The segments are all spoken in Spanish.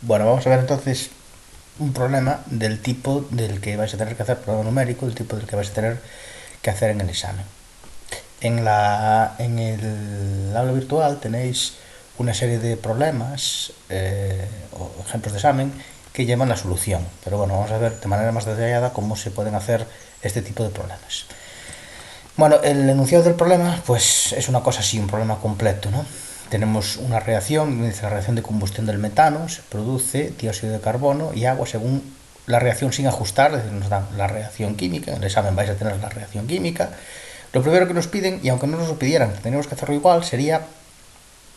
Bueno, vamos a ver entonces un problema del tipo del que vais a tener que hacer, problema numérico, el tipo del que vais a tener que hacer en el examen. En el aula virtual tenéis una serie de problemas o ejemplos de examen que llevan la solución. Pero bueno, vamos a ver de manera más detallada cómo se pueden hacer este tipo de problemas. Bueno, el enunciado del problema pues es una cosa así, un problema completo, ¿no? Tenemos una reacción, dice la reacción de combustión del metano, se produce dióxido de carbono y agua según la reacción sin ajustar, es decir, nos dan la reacción química, en el examen vais a tener la reacción química. Lo primero que nos piden, y aunque no nos lo pidieran, tenemos que hacerlo igual, sería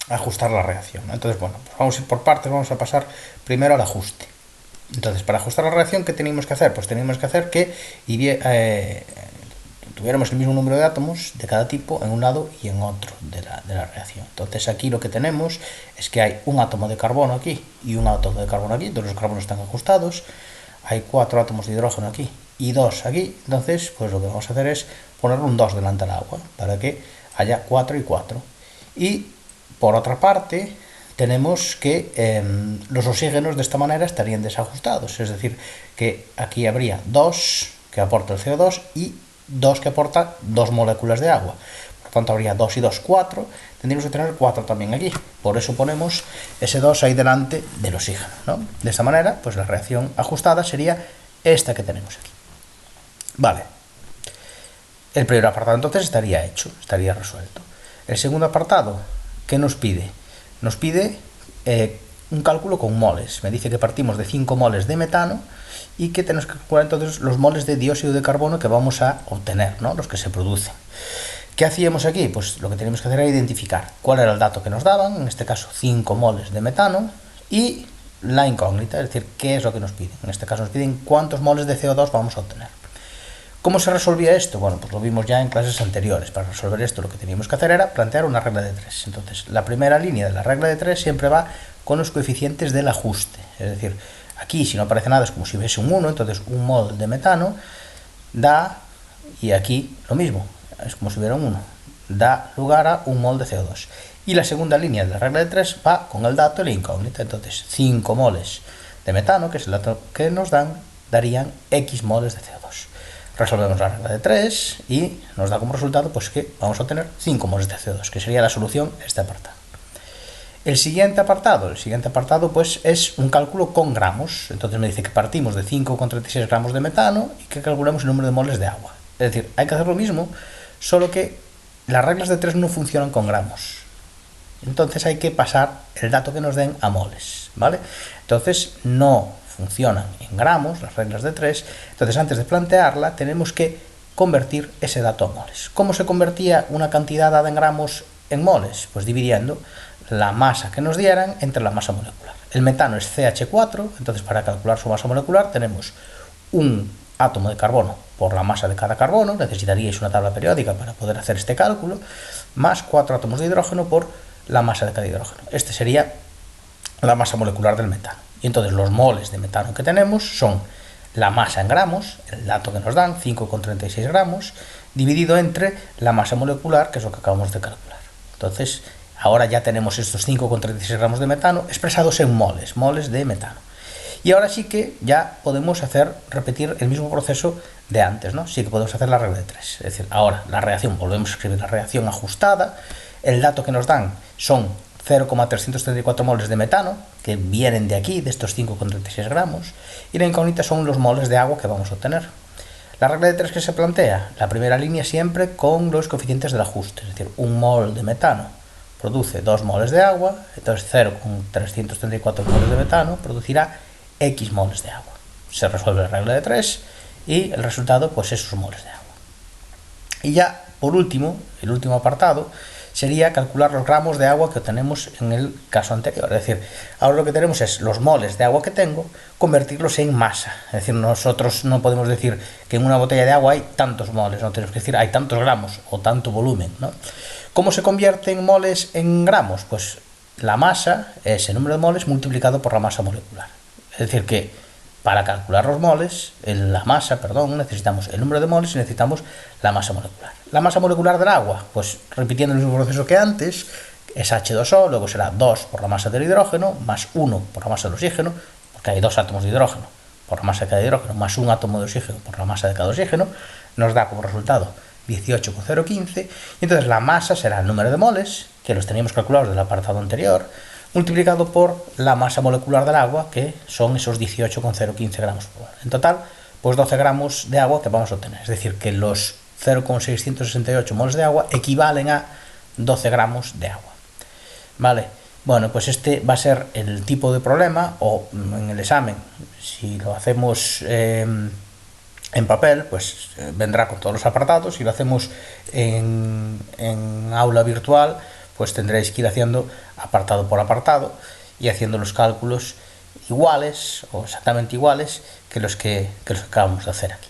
ajustar la reacción. Entonces, bueno, pues vamos a ir por partes, vamos a pasar primero al ajuste. Entonces, para ajustar la reacción, ¿qué teníamos que hacer? Pues teníamos que hacer que tuviéramos el mismo número de átomos de cada tipo en un lado y en otro de la reacción. Entonces aquí lo que tenemos es que hay un átomo de carbono aquí y un átomo de carbono aquí, todos los carbonos están ajustados, hay 4 átomos de hidrógeno aquí y 2 aquí, entonces pues lo que vamos a hacer es poner un 2 delante del agua para que haya 4 y 4. Y por otra parte tenemos que los oxígenos de esta manera estarían desajustados, es decir, que aquí habría 2 que aporta el CO2 y 2 que aporta 2 moléculas de agua. Por tanto, habría 2 y 2, 4. Tendríamos que tener 4 también aquí. Por eso ponemos ese 2 ahí delante del oxígeno, ¿no? De esta manera, pues la reacción ajustada sería esta que tenemos aquí. Vale. El primer apartado entonces estaría hecho, estaría resuelto. El segundo apartado, ¿qué nos pide? Nos pide un cálculo con moles. Me dice que partimos de 5 moles de metano y que tenemos que calcular entonces los moles de dióxido de carbono que vamos a obtener, ¿no? Los que se producen. ¿Qué hacíamos aquí? Pues lo que teníamos que hacer era identificar cuál era el dato que nos daban, en este caso 5 moles de metano, y la incógnita, es decir, qué es lo que nos piden. En este caso nos piden cuántos moles de CO2 vamos a obtener. ¿Cómo se resolvía esto? Bueno, pues lo vimos ya en clases anteriores. Para resolver esto lo que teníamos que hacer era plantear una regla de 3. Entonces, la primera línea de la regla de 3 siempre va con los coeficientes del ajuste. Es decir, aquí si no aparece nada es como si hubiese un 1, entonces un mol de metano da, y aquí lo mismo, es como si hubiera un 1, da lugar a un mol de CO2. Y la segunda línea de la regla de 3 va con el dato y la incógnita. Entonces, 5 moles de metano, que es el dato que nos dan, darían X moles de CO2. Resolvemos la regla de 3 y nos da como resultado pues que vamos a obtener 5 moles de CO2, que sería la solución a este apartado. El siguiente apartado pues es un cálculo con gramos. Entonces me dice que partimos de 5,36 gramos de metano y que calculemos el número de moles de agua. Es decir, hay que hacer lo mismo, solo que las reglas de 3 no funcionan con gramos. Entonces hay que pasar el dato que nos den a moles, ¿vale? Entonces no funcionan en gramos, las reglas de 3, entonces antes de plantearla tenemos que convertir ese dato a moles. ¿Cómo se convertía una cantidad dada en gramos en moles? Pues dividiendo la masa que nos dieran entre la masa molecular. El metano es CH4, entonces para calcular su masa molecular tenemos un átomo de carbono por la masa de cada carbono, necesitaríais una tabla periódica para poder hacer este cálculo, más 4 átomos de hidrógeno por la masa de cada hidrógeno. Este sería la masa molecular del metano. Y entonces los moles de metano que tenemos son la masa en gramos, el dato que nos dan, 5,36 gramos, dividido entre la masa molecular, que es lo que acabamos de calcular. Entonces, ahora ya tenemos estos 5,36 gramos de metano expresados en moles de metano. Y ahora sí que ya podemos repetir el mismo proceso de antes, ¿no? Sí que podemos hacer la regla de 3. Es decir, ahora la reacción, volvemos a escribir la reacción ajustada, el dato que nos dan son 0,334 moles de metano, que vienen de aquí, de estos 5,36 gramos, y la incógnita son los moles de agua que vamos a obtener. La regla de 3 que se plantea, la primera línea siempre con los coeficientes del ajuste, es decir, un mol de metano produce 2 moles de agua, entonces 0,334 moles de metano producirá X moles de agua. Se resuelve la regla de 3 y el resultado pues esos moles de agua. Y ya, por último, el último apartado, sería calcular los gramos de agua que obtenemos en el caso anterior. Es decir, ahora lo que tenemos es los moles de agua que tengo, convertirlos en masa. Es decir, nosotros no podemos decir que en una botella de agua hay tantos moles, no tenemos que decir hay tantos gramos o tanto volumen, ¿no? ¿Cómo se convierten moles en gramos? Pues la masa es el número de moles multiplicado por la masa molecular. Es decir, que para calcular los moles, necesitamos el número de moles y necesitamos la masa molecular. La masa molecular del agua, pues repitiendo el mismo proceso que antes, es H2O, luego será 2 por la masa del hidrógeno, más 1 por la masa del oxígeno, porque hay 2 átomos de hidrógeno por la masa de cada hidrógeno, más un átomo de oxígeno por la masa de cada oxígeno, nos da como resultado 18,015, y entonces la masa será el número de moles, que los teníamos calculados del apartado anterior, multiplicado por la masa molecular del agua, que son esos 18,015 gramos por mol. En total, pues 12 gramos de agua que vamos a obtener. Es decir, que los 0,668 moles de agua equivalen a 12 gramos de agua. Vale, bueno, pues este va a ser el tipo de problema, o en el examen, si lo hacemos en papel, pues vendrá con todos los apartados. Si lo hacemos en aula virtual, pues tendréis que ir haciendo apartado por apartado y haciendo los cálculos iguales o exactamente iguales que los que acabamos de hacer aquí.